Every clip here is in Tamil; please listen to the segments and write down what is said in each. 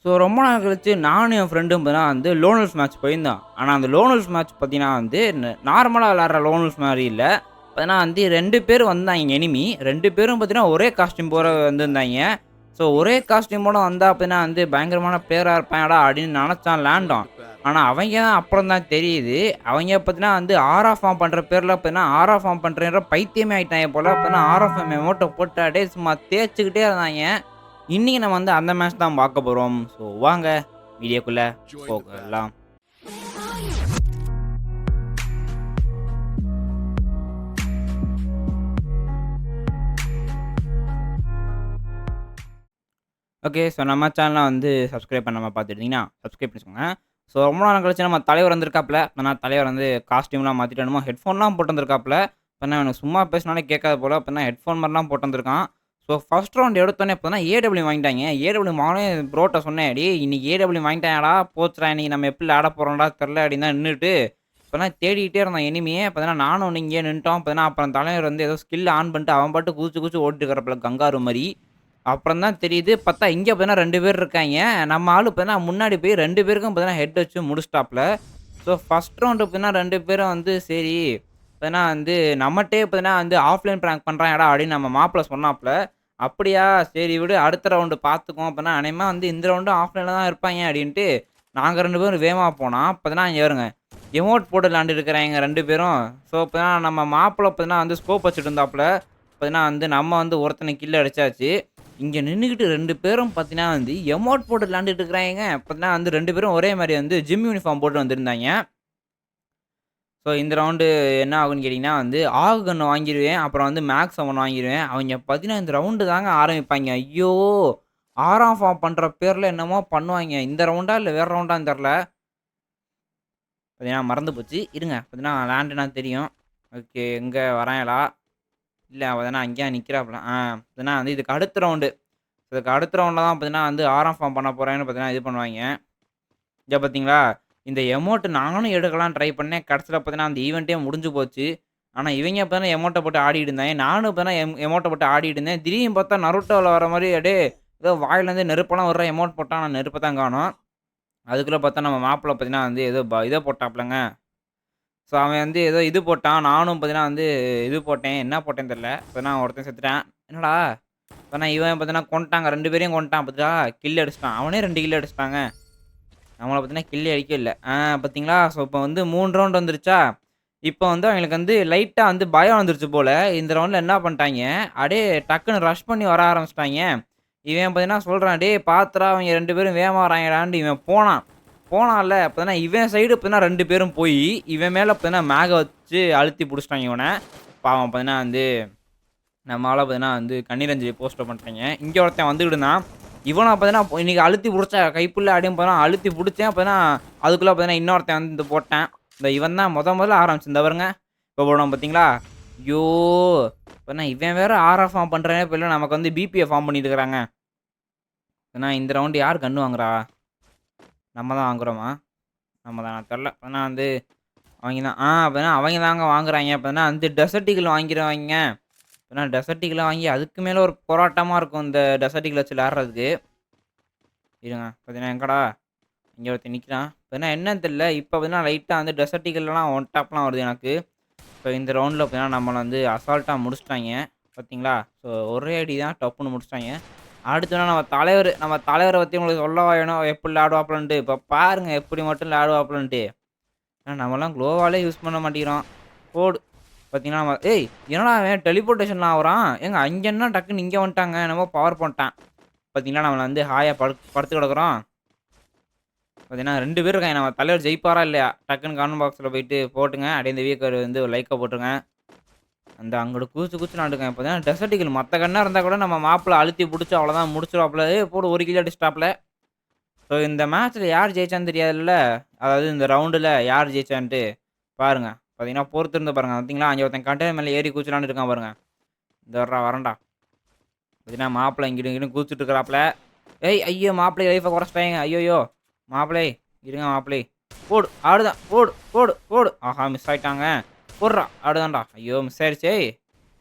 ஸோ ரொம்ப நாள் கழிச்சு நானும் என் ஃப்ரெண்டும் பார்த்தீங்கன்னா வந்து லோனல்ஸ் மேட்ச் போயிருந்தோம். ஆனா அந்த லோனல்ஸ் மேட்ச் பார்த்தீங்கன்னா வந்து நார்மலா விளையாடுற லோனல்ஸ் மாரி இல்ல. பார்த்தீங்கன்னா வந்து 2 பேர் வந்தாய்ங்க எனிமி. 2 பேரும் பார்த்தீங்கன்னா ஒரே காஸ்டியூம் போட வந்திருந்தாய்ங்க. ஸோ ஒரே காஸ்டியூமோட வந்தா பார்த்தீங்கன்னா வந்து பயங்கரமான பிளேயரா இருப்பாங்கடா அப்படின்னு நெனச்சான் லேண்டோம். ஆனா அவைங்க தான் அப்புறம் தான் தெரியுது. அவைங்க பார்த்தீங்கன்னா வந்து ஆரா ஃபார்ம் பண்ற பேர்ல பார்த்தீங்கன்னா ஆரா ஃபார்ம் பண்றேன்ற பைத்தியமே ஆயிட்டாய்ங்க போல. பார்த்தீங்கன்னா ஆரா ஃபார்ம் எமோட்ட போட்டு அப்படியே சும்மா தேய்ச்சுக்கிட்டே இருந்தாய்ங்க. இன்னைக்கு நம்ம வந்து அந்த மேட்ச் தான் பார்க்க போறோம். ஸோ வாங்க வீடியோக்குள்ள போகலாம். ஓகே. ஸோ நம்ம சேனல வந்து சப்ஸ்கிரைப் பண்ணாம பார்த்துருந்தீங்கன்னா, சப்ஸ்கிரைப் பண்ணிக்கோங்க. ஸோ ரொம்ப நாள் கழிச்சு நம்ம தலைவர் வந்திருக்காப்ல. அப்பன்னா தலைவர் வந்து காஸ்டியூம்லாம் மாத்திட்டு என்னமோ ஹெட்ஃபோன்லாம் போட்டு வந்திருக்காப்ல. அப்பன்னா இவனுக்கு சும்மா பேசினாலே கேட்காது போல. அப்பன்னா ஹெட்ஃபோன் மாரிலாம் போட்டு வந்திருக்கான். ஸோ ஃபர்ஸ்ட் ரவுண்ட் எடுத்தோனே இப்பதான் ஏடபிள்யூ வாங்கிட்டாய்ங்க. ஏடபிள்யூ வாங்குனோனே ப்ரோட்ட சொன்னேன். "டேய் இன்னைக்கு ஏடபிள்யூ வாங்கிட்டாங்கடா. போச்சுடா இன்னைக்கு நம்ம எப்படி ஆட போறோம்டா தெர்ல" அப்படின்னு தான் நின்னுட்டு, இப்பதான் தேடிக்கிட்டே இருந்தான் எனிமிய. பார்த்தீங்கன்னா நானும் ஒண்ணு இங்கேயே நின்னுட்டோம். பார்த்தீங்கன்னா அப்புறம் தலைவர் வந்து ஏதோ ஸ்கில் ஆன் பண்ணிட்டு அவன் பாட்டுக்கு குதிச்சு குதிச்சு ஓடிட்டு இருக்கிறாப்ல கங்காரு மாரி. அப்புறம் தான் தெரியுது. பார்த்தா இங்க பார்த்தீங்கன்னா 2 பேர் இருக்காய்ங்க. நம்ம ஆளு பார்த்தீங்கன்னா முன்னாடி போய் 2 பேருக்கும் பார்த்தீங்கன்னா ஹெட் வச்சு முடிச்சுட்டாப்ல. ஸோ ஃபர்ஸ்ட் ரவுண்டு பார்த்தீங்கன்னா 2 பேரும் வந்து சரி, பார்த்தீங்கன்னா வந்து நம்மட்டயே பார்த்தீங்கன்னா வந்து ஆஃப்லைன் பிராங்க் பண்றாங்கடா அப்படின்னு நம்ம மாப்பிள சொன்னாப்ல. அப்படியா சரி விடு அடுத்த ரவுண்டு பார்த்துக்குவோம். அப்பன்னா அநேகமா வந்து இந்த ரவுண்டும் ஆஃப்லைன்ல தான் இருப்பாய்ங்க அப்படின்ட்டு நாங்க 2 பேரும் வேகமா போனா, பார்த்தீங்கன்னா இங்க பாருங்க எமோட் போட்டு விளையாண்டுட்டு இருக்கிறாய்ங்க 2 பேரும். ஸோ பார்த்தீங்கன்னா நம்ம மாப்பிள பார்த்தீங்கன்னா வந்து ஸ்கோப் வச்சுட்டு இருந்தாப்ல. பார்த்தீங்கன்னா வந்து நம்ம வந்து ஒருத்தன கில் அடிச்சாச்சு. இங்க நின்னுகிட்டு 2 பேரும் பார்த்தீங்கன்னா வந்து எமோட் போட்டு விளையாண்டுட்டு இருக்கிறாய்ங்க. பார்த்தீங்கன்னா வந்து 2 பேரும் ஒரே மாரி வந்து ஜிம் யூனிஃபார்ம் போட்டு வந்திருந்தாய்ங்க. ஸோ இந்த ரவுண்டு என்ன ஆகும்ன்னு கேட்டீங்கன்னா வந்து ஆக் கன் வாங்கிருவேன். அப்புறம் வந்து மேக்ஸ் 7 வாங்கிருவேன். அவைங்க பார்த்தீங்கன்னா இந்த ரவுண்டு தாங்க ஆரம்பிப்பாய்ங்க. ஐயோ! 6ஆம் ஃபார்ம் பண்ற பேர்ல என்னமோ பண்ணுவாய்ங்க. இந்த ரவுண்டா இல்ல வேற ரவுண்டான்னு தெர்ல. பார்த்தீங்கன்னா மறந்து போச்சு. இருங்க பார்த்தீங்கன்னா லேண்டுனா தெரியும். ஓகே எங்க வராங்களா? இல்ல அவ தானே அங்கேயே நிக்கிறாப்புல. பார்த்தீங்கன்னா வந்து இதுக்கு அடுத்த ரவுண்டு. இதுக்கு அடுத்த ரவுண்ட்ல தான் பார்த்தீங்கன்னா வந்து 6ஆம் ஃபார்ம் பண்ண போறேன்னு பார்த்தீங்கன்னா இது பண்ணுவாய்ங்க. இங்க பார்த்தீங்களா? இந்த எமோட் நானும் எடுக்கலான்னு ட்ரை பண்ணேன். கடைசில பார்த்தீங்கன்னா அந்த ஈவென்ட்டே முடிஞ்சு போச்சு. ஆனா இவைங்க பார்த்தீங்கன்னா எமோட்ட போட்டு ஆடிட்டு இருந்தாய்ங்க. நானும் பார்த்தீங்கன்னா எமோட்ட போட்டு ஆடிட்டு இருந்தேன். திடீர்னு பார்த்தா நருட்டோல வர மாரி அப்படியே ஏதோ வாயிலேருந்து நெருப்பெல்லாம் வர்ற எமோட் போட்டான். ஆனா நெருப்ப தான் காணோம். அதுக்குள்ள பார்த்தா நம்ம மாப்பிள பார்த்தீங்கன்னா வந்து ஏதோ இத போட்டாப்லங்க. ஸோ அவன் வந்து ஏதோ இது போட்டான். நானும் பார்த்தீங்கன்னா வந்து இது போட்டேன். என்ன போட்டேன்னு தெரியல. பார்த்தீங்கன்னா ஒருத்தன் செத்துட்டான். என்னடா! பார்த்தீங்கன்னா இவன் பார்த்தீங்கன்னா கொன்ட்டாங்க. 2 பேரையும் கொன்ட்டான் பாத்தியா? கில் அடிச்சுட்டான். அவனே 2 கில் அடிச்சுட்டாங்க. நம்மள பார்த்தீங்கன்னா கில்லே அடிக்கவே இல்ல. பார்த்தீங்களா? ஸோ இப்ப வந்து 3 ரவுண்ட் வந்துருச்சா? இப்ப வந்து அவங்களுக்கு வந்து லைட்டா வந்து பயம் வந்துருச்சு போல. இந்த ரவுண்ட்ல என்ன பண்ட்டாய்ங்க, அப்படியே டக்குனு ரஷ் பண்ணி வர ஆரம்பிச்சுட்டாய்ங்க. இவன் பார்த்தீங்கன்னா சொல்றான், "டேய் பாத்துடா அவைங்க 2 பேரும் வேகமா வராங்கடான்ட்டு" இவன் போனான். போனான்ல, அப்பதான் இவன் சைடு பார்த்தீங்கன்னா 2 பேரும் போயி, இவன் மேல பார்த்தீங்கன்னா மேக வச்சு அழுத்தி புடிச்சுட்டாய்ங்க இவன. பாவம் பார்த்தீங்கன்னா வந்து நம்ம ஆள பார்த்தீங்கன்னா வந்து கண்ணீர் அஞ்சலி போஸ்ட் பண்ணிட்டாய்ங்க. இங்க ஒருத்தன் வந்துகிட்டு இருந்தான். இவன பார்த்தீங்கன்னா இன்னைக்கு அழுத்தி புடிச்சா கைப்புள்ள அப்படின்னு பார்த்தீங்கன்னா அழுத்தி புடிச்சேன். பார்த்தீங்கன்னா அதுக்குள்ள பார்த்தீங்கன்னா இன்னொருத்தன் வந்து போட்டான். இந்த இவன் தான் மொதல்ல ஆரம்பிச்சு இந்த பாருங்க. இப்போ போடுவான் பார்த்தீங்களா? ஐயோ! இப்ப இவன் வேற ஆர்ஆ ஃபார்ம் பண்றானே இப்ப நமக்கு வந்து பிபிஏ ஃபார்ம் பண்ணிட்டு இருக்கிறாங்க. ஏன்னா இந்த ரவுண்ட் யார் கன் வாங்குறா? நம்ம தான் வாங்குறோமா? நம்ம தானா தெர்ல. ஏன்னா வந்து அவைங்க தான் அப்பன்னா அவைங்க தாங்க வாங்குறாய்ங்க. அப்பன்னா வந்து டெசர்ட் ஈகிள் வாங்கிருவாய்ங்க. ஏன்னா டெசர்ட் ஈகிள வாங்கி அதுக்கு மேல ஒரு போராட்டமா இருக்கும் இந்த டெசர்ட் ஈகிள் வச்சு விளையாடுறதுக்கு. இருங்க பார்த்தீங்கன்னா எங்கடா? இங்க ஒருத்தன் நிக்கிறான். பார்த்தீங்கன்னா என்னன்னு தெரியல. இப்ப பார்த்தீங்கன்னா லைட்டா வந்து டெசர்ட் ஈகிள்லாம் ஒன் டாப்லாம் வருது எனக்கு. இப்ப இந்த ரவுண்ட்ல பார்த்தீங்கன்னா நம்மள வந்து அசால்ட்டா முடிச்சுட்டாய்ங்க. பார்த்தீங்களா? ஸோ ஒரே அடி தான் டப்புன்னு முடிச்சுட்டாய்ங்க. அடுத்து நம்ம தலைவர பத்தி உங்களுக்கு சொல்லவா வேணும்? எப்படி விளையாடுவாப்புலன்ட்டு. இப்ப பாருங்க எப்படி மட்டும் விளையாடுவாப்புலன்ட்டு. நம்மலாம் குளோவாலே யூஸ் பண்ண மாட்டேங்கிறோம். போடு. பார்த்தீங்கன்னா நம்ம என்னடா அவன் டெலிபோர்டேஷன்லாம் ஆவுறான். ஏங்க அங்கன்னா டக்குன்னு இங்க வந்துட்டாங்க. என்னமோ பவர் போட்டான். பார்த்தீங்களா நம்மள வந்து ஹாயா படுத்து கிடக்குறோம். பார்த்தீங்கன்னா 2 பேர் இருக்காய்ங்க. நம்ம தலைவர் ஜெயிப்பாரா இல்லையா? டக்குன்னு கமெண்ட் பாக்ஸ்ல போயிட்டு போட்டுங்க. அப்படியே இந்த வீடியோக்கு வந்து ஒரு லைக்க போட்டுருங்க. அந்த அங்கிட்டு குதிச்சு குதிச்சு விளாண்டுருக்கான். பார்த்தீங்கன்னா டெசர்ட் ஈகிள் மத்த கன்னா இருந்தா கூட நம்ம மாப்பிள அழுத்தி புடிச்சு அவ்வளோதான் முடிச்சிருவாப்புல. போடு 1 கில் அடிச்சுட்டாப்புல. ஸோ இந்த மேட்ச்ல யார் ஜெயிச்சான்னு தெரியாதுல்ல. அதாவது இந்த ரவுண்டுல யார் ஜெயிச்சான்ட்டு. பாருங்க. பார்த்தீங்கன்னா பொறுத்திருந்து பாருங்க. பார்த்தீங்களா அங்க ஒருத்தன் கண்டெய்னர் மேல ஏறி குதிச்சு விளாண்டுருக்கான் பாருங்க. இந்த வரேன்டா. பார்த்தீங்கன்னா மாப்பிள இங்கிட்டும் இங்கிட்டும் குதிச்சுட்டு இருக்கிறாப்புல. ஐயோ! மாப்பிளை லைஃப கொறச்சுட்டாய்ங்க. ஐய்யய்யோ! மாப்பிளை இருங்க மாப்பிளை. போடு ஆடுதான். போடு, போடு, போடு. ஆஹா! மிஸ் ஆயிட்டாங்க. போட்றா. ஆடுதான்டா. ஐயோ! மிஸ் ஆயிடுச்சே.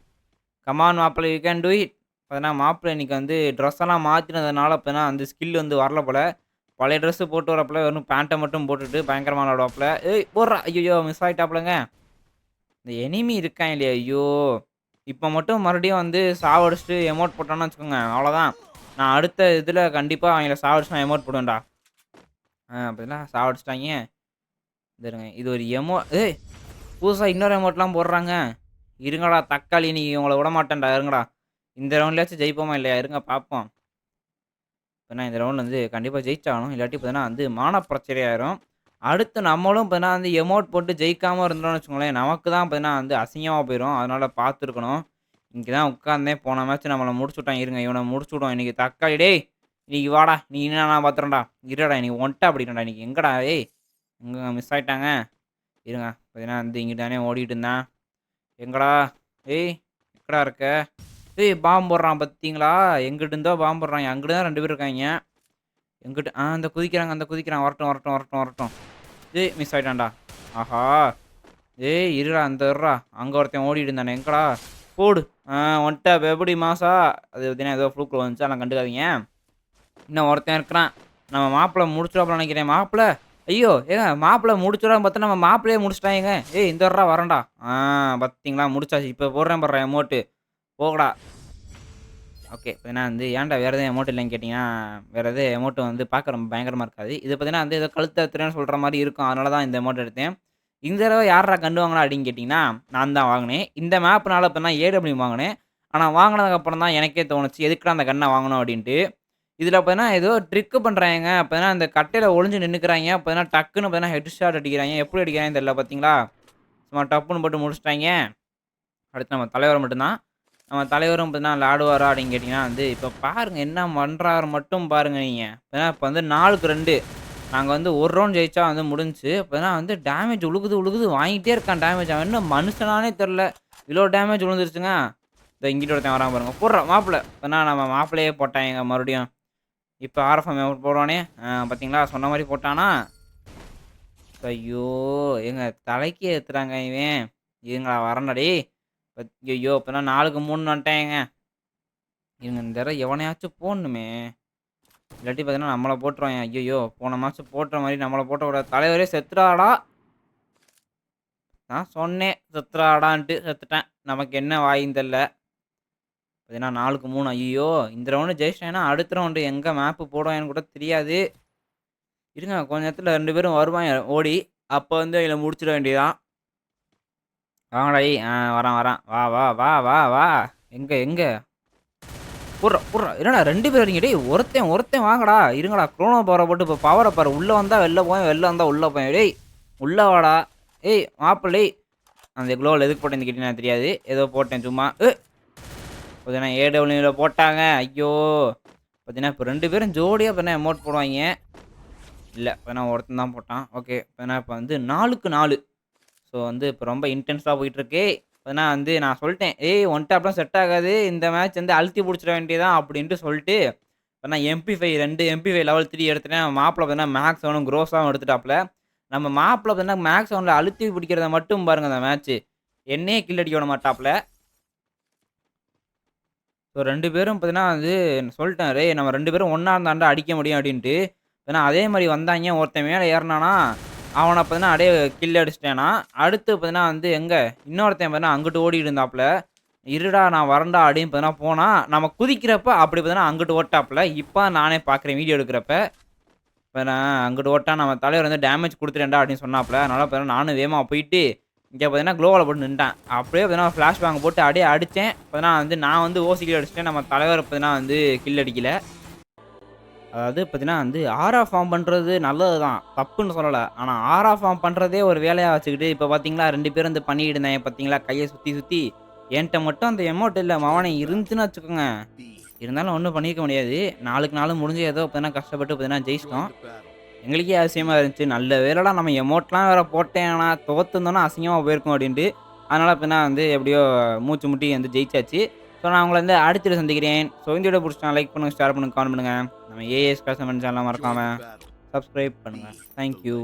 கம் ஆன் மாப்பிள யூ கேன் டூ இட். பார்த்தீங்கன்னா மாப்பிள இன்னைக்கு வந்து ட்ரெஸ் எல்லாம் மாத்தினதுனால பார்த்தீங்கன்னா அந்த ஸ்கில் வந்து வரல போல. பழைய ட்ரெஸ்ஸு போட்டு வரப்பல வெறும் பேண்ட்டை மட்டும் போட்டுட்டு பயங்கரமா விளாடுவாப்புல. ஏய் போடுறா! ஐய்யய்யோ! மிஸ் ஆயிட்டாப்புலங்க. இந்த எனிமி இருக்கான் இல்லையா? ஐயோ! இப்ப மட்டும் மறுபடியும் வந்து சாவடிச்சுட்டு எமோட் போட்டான்னு வச்சுக்கோங்க, அவ்வளோதான். நான் அடுத்த இதில கண்டிப்பா அவங்கள சாவடிச்சு நான் எமோட் போடுவேன்டா. பார்த்தீங்களா சாவடிச்சுட்டாய்ங்க. இந்த இருங்க. இது ஒரு ஏய்! புதுசா இன்னொரு எமோட்லாம் போடுறாங்க. இருங்கடா தக்காளி இன்னைக்கு உங்கள விடமாட்டேன்டா இருங்கடா. இந்த ரவுண்ட்லயாச்சும் ஜெயிப்போமா இல்லையா? இருங்க பார்ப்போம். இப்ப இந்த ரவுண்ட் வந்து கண்டிப்பா ஜெயிச்சாகணும். இல்லாட்டி பார்த்தீங்கன்னா வந்து மான பிரச்சனை ஆயிரும். அடுத்து நம்மளும் பார்த்தீங்கன்னா வந்து எமோட் போட்டு ஜெயிக்காம இருந்தோம்னு வச்சுக்கோங்களேன், நமக்கு தான் பார்த்தீங்கன்னா வந்து அசிங்கமா போயிரும். அதனால பார்த்துருக்கணும். இங்க தான் உட்கார்ந்தேன். போன மேட்ச் நம்மள முடிச்சுட்டான். இருங்க இவன முடிச்சுடுவோம். இன்னைக்கு தக்காளி டேய்! இன்னைக்கு வாடா! நீ என்ன நான் பார்த்துறேன்டா. இருடா இன்னைக்கு ஒன்ட்ட அடிக்கிறேன்டா இன்னைக்கு. எங்கடா ஏய்! எங்க மிஸ் ஆயிட்டாங்க. இருங்க. பார்த்தீங்கன்னா வந்து இங்கிட்டு தானே ஓடிட்டு இருந்தேன். எங்கடா? ஏய்! எங்கடா இருக்க? ஏய்! பாம்பு போடுறான் பார்த்தீங்களா? எங்கிட்டு இருந்தோ பாம்பு போடுறாய்ங்க. அங்கிட்டு தான் 2 பேர் இருக்காய்ங்க. எங்கிட்டு அந்த குதிக்கிறாங்க, அந்த குதிக்கிறான். வரட்டும், வரட்டும், வரட்டும், வரட்டும். ஏய்! மிஸ் ஆயிட்டான்டா. ஆஹா! ஏய்! இருடா, அந்த இருடா. அங்க ஒருத்தன் ஓடிட்டு இருந்தானே. எங்கடா? போடு. வந்துட்ட எப்படி மாசா? அது பார்த்தீங்கன்னா ஏதோ ஃப்ளூக்ல வந்துச்சு. அதெல்லாம் கண்டுக்காதீங்க. இன்னும் ஒருத்தன் இருக்கிறான். நம்ம மாப்பிள முடிச்சிடுவாப்புலன்னு நெனைக்கிறேன். மாப்பிள ஐயோ! ஏங்க மாப்பிள முடிச்சிடுவான்னு பார்த்தா நம்ம மாப்பிளையே முடிச்சுட்டாயேங்க. ஏய்! இந்த இருடா வரேன்டா. பார்த்தீங்களா முடிச்சாச்சு. இப்ப போடுறேன் பார்றா எமோட்டு. போங்கடா. ஓகே. பார்த்தீங்கன்னா வந்து ஏன்டா வேற எதுவும் எமௌண்ட் இல்லைன்னு கேட்டீங்கன்னா, வேற எது எமௌண்ட் வந்து பார்க்க ரொம்ப பயங்கரமா இருக்காது. இது பார்த்தீங்கன்னா வந்து ஏதோ கழுத்த அறுத்துறேன்னு சொல்ற மாரி இருக்கும். அதனால தான் இந்த எமௌண்ட் எடுத்தேன். இந்த தடவ யார்றா கன்னு வாங்குனா அப்படின்னு கேட்டீங்கன்னா, நான் தான் வாங்குனேன். இந்த மேப்னால பார்த்தீங்கன்னா ஏடபிள்யூ வாங்குனேன். ஆனா வாங்குனதுக்கு அப்புறம் தான் எனக்கே தோணுச்சு, எதுக்குடா அந்த கன்ன வாங்கணும் அப்படின்ட்டு. இதில பார்த்தீங்கன்னா ஏதோ ட்ரிக் பண்றாய்ங்க. பார்த்தீங்கன்னா அந்த கட்டையில ஒளிஞ்சு நின்னுக்கிறாய்ங்க. பார்த்தீங்கன்னா டக்குன்னு பார்த்தீங்கன்னா ஹெட் ஷாட் அடிக்கிறாய்ங்க. எப்படி அடிக்கிறாய்ங்கன்னு தெரியல பார்த்தீங்களா? சும்மா டப்புன்னு போட்டு முடிச்சுட்டாய்ங்க. அடுத்து நம்ம தலைவர் மட்டும் தான். நம்ம தலைவரும் பார்த்தீங்கன்னா விளையாடுவாரா அப்படின்னு கேட்டீங்கன்னா வந்து, இப்ப பாருங்க என்ன பண்றாரு மட்டும் பாருங்க நீங்க. ஏன்னா இப்ப வந்து 4க்கு 2 நாங்க வந்து 1 ரவுண்ட் ஜெயிச்சா வந்து முடிஞ்சுச்சு. இப்ப வந்து டேமேஜ் உழுகுது உழுகுது வாங்கிட்டே இருக்கான் டேமேஜ். அவன் என்ன மனுஷனானே தெரியல. இவ்வளோ டேமேஜ் விழுந்துருச்சுங்க. இதோ இங்கிட்டு ஒருத்தன் வரான் பாருங்க. போடுறா மாப்பிள. இப்பதான் நம்ம மாப்பிளையே போட்டாய்ங்க மறுபடியும். இப்ப ஆர்எஃப்எம் போடுவானே, பார்த்தீங்களா சொன்ன மாரி போட்டானா? ஐயோ! ஏங்க தலைக்கே ஏத்துறாங்க இவன். இருங்கடா வரேன்டா டேய். ஐயய்யோ! இப்பதான் 4க்கு 3 வந்துட்டேங்க. இருங்க இந்த தடவ எவனையாச்சும் போடணுமே. இல்லாட்டி பார்த்தீங்கன்னா நம்மள போட்டுருவாய்ங்க. ஐயய்யோ! போன மேட்ச் போட்ட மாரி நம்மள போட்டக்கூடாது. தலைவரே செத்துடாடா! நான் சொன்னேன் செத்துடாடான்ட்டு செத்துட்டேன். நமக்கு என்ன வாயின்னு தெர்ல. பார்த்தீங்கன்னா 4க்கு 3 ஐயய்யோ! இந்த ரவுண்டு ஜெயிச்சிட்டேன்னா அடுத்த ரவுண்டு எங்க மேப் போடுவாய்ங்கன்னு கூட தெரியாது. இருங்க கொஞ்ச நேரத்துல 2 பேரும் வருவாய்ங்க ஓடி. அப்ப வந்து இதில முடிச்சிட வேண்டியது தான். வாங்கடா ஏய்! வரான் வரான். வா வா வா வா வா. எங்க எங்க? புட்றா புட்றா. என்னடா 2 பேர் வரீங்க டேய்! ஒருத்தன் ஒருத்தன் வாங்கடா. இருங்கடா குரோனோ பவர போட்டு இப்ப பவர பாரு. உள்ள வந்தா வெளில போவேன், வெளில வந்தா உள்ள போவேன். டேய்! உள்ள வாடா. ஏய் மாப்பிள டேய்! அந்த குளோவல் எதுக்கு போட்டேன்னு கேட்டீங்கன்னா எனக்கு தெரியாது. ஏதோ போட்டேன் சும்மா. பார்த்தீங்கன்னா ஏடபிள்யூல போட்டாங்க. ஐயோ! பார்த்தீங்கன்னா இப்ப 2 பேரும் ஜோடியா பார்த்தீங்கன்னா எமோட் போடுவாய்ங்க. இல்ல பார்த்தீங்கன்னா ஒருத்தன் தான் போட்டான். ஓகே. பார்த்தீங்கன்னா இப்ப வந்து 4க்கு 4. ஸோ வந்து இப்ப ரொம்ப இன்டென்ஸா போயிட்டுருக்கு. பார்த்தீங்கன்னா வந்து நான் சொல்ட்டேன். "ஏய் உன்ட்ட அப்புறம் செட் ஆகாது. இந்த மேட்ச் வந்து அழுத்தி புடிச்சிட வேண்டியது தான்" அப்படின்ட்டு சொல்ட்டு, இப்ப நான் MP5 2 MP5 லெவல் 3 எடுத்துட்டேன். மாப்பிள பார்த்தீங்கன்னா மேக்ஸ் 7ம் குரோஸ் 7ம் எடுத்துட்டாப்ல. நம்ம மாப்பிள பார்த்தீங்கன்னா மேக்ஸ் 7ல அழுத்தி பிடிக்கிறத மட்டும் பாருங்க அந்த மேட்ச்சு. என்னையே கில் அடிக்க விட மாட்டாப்ல. ஸோ 2 பேரும் பார்த்தீங்கன்னா வந்து சொல்ட்டேன். "டேய் நம்ம 2 பேரும் ஒண்ணா இருந்தாண்டா அடிக்க முடியும்" அப்படின்ட்டு. ஏன்னா அதே மாரி வந்தாய்ங்க. ஒருத்தன் மேல ஏறுனானா, அவன பார்த்தீங்கன்னா அப்படியே கில் அடிச்சுட்டேன் நான். அடுத்து பார்த்தீங்கன்னா வந்து எங்க இன்னொருத்தன் பார்த்தீங்கன்னா அங்கிட்டு ஓடிட்டு இருந்தாப்ல. "இருடா நான் வரேன்டா" அப்படின்னு பார்த்தீங்கன்னா போனா, நம்ம குதிக்கிறப்ப அப்படி பார்த்தீங்கன்னா அங்கிட்டு ஓட்டாப்ல. இப்ப நானே பார்க்குறேன் வீடியோ எடுக்கிறப்ப. இப்ப நான் அங்கிட்டு ஓட்டான் நம்ம தலைவர் வந்து டேமேஜ் குடுத்துட்டேன்டா அப்படின்னு சொன்னாப்ல. அதனால பார்த்தீங்கன்னா நானும் வேகமா போயிட்டு, இங்க பார்த்தீங்கன்னா குளோவால போட்டு நின்ட்டேன். அப்படியே பார்த்தீங்கன்னா ஃபிளாஷ் பேங் போட்டு அப்படியே அடிச்சேன். பார்த்தீங்கன்னா வந்து நான் வந்து ஓசி கில் அடிச்சுட்டேன். நம்ம தலைவர் பார்த்தீங்கன்னா வந்து கில் அடிக்கல. அதாவது பார்த்தீங்கன்னா வந்து ஆரா ஃபார்ம் பண்றது நல்லது தான். தப்புன்னு சொல்லல. ஆனா ஆரா ஃபார்ம் பண்றதே ஒரு வேலையா வச்சுக்கிட்டு, இப்ப பார்த்தீங்களா 2 பேரும் வந்து பண்ணிட்டு இருந்தாய்ங்க பார்த்தீங்களா, கைய சுத்தி சுத்தி. என்ட்ட மட்டும் அந்த எமோட் இல்ல மவனே இருந்துச்சுன்னு வச்சுக்கோங்க. இருந்தாலும் ஒண்ணும் பண்ணியிருக்க முடியாது. 4க்கு 4 முடிஞ்சு ஏதோ பார்த்தீங்கன்னா கஷ்டப்பட்டு பார்த்தீங்கன்னா ஜெயிச்சிட்டோம். எங்களுக்கே அதிசயமா இருந்துச்சு. நல்ல வேளைடா நம்ம எமோட்லாம் வேற போட்டேன்னா, தோத்துருந்தோம்னா அசிங்கமா போயிருக்கும் அப்டின்ட்டு. அதனால பார்த்தீங்கன்னா வந்து எப்படியோ மூச்சு முட்டி வந்து ஜெயிச்சாச்சு. ஸோ நான் உங்கள வந்து அடுத்த வீடியோல சந்திக்கிறேன். ஸோ இந்த வீடியோ புடிச்சிருந்தா லைக் பண்ணுங்க, ஷேர் பண்ணுங்க, கமெண்ட் பண்ணுங்க. நம்ம ஏஎஸ் கிளாஸ் சேனல மறக்காம சப்ஸ்கிரைப் பண்ணுங்க. Thank you.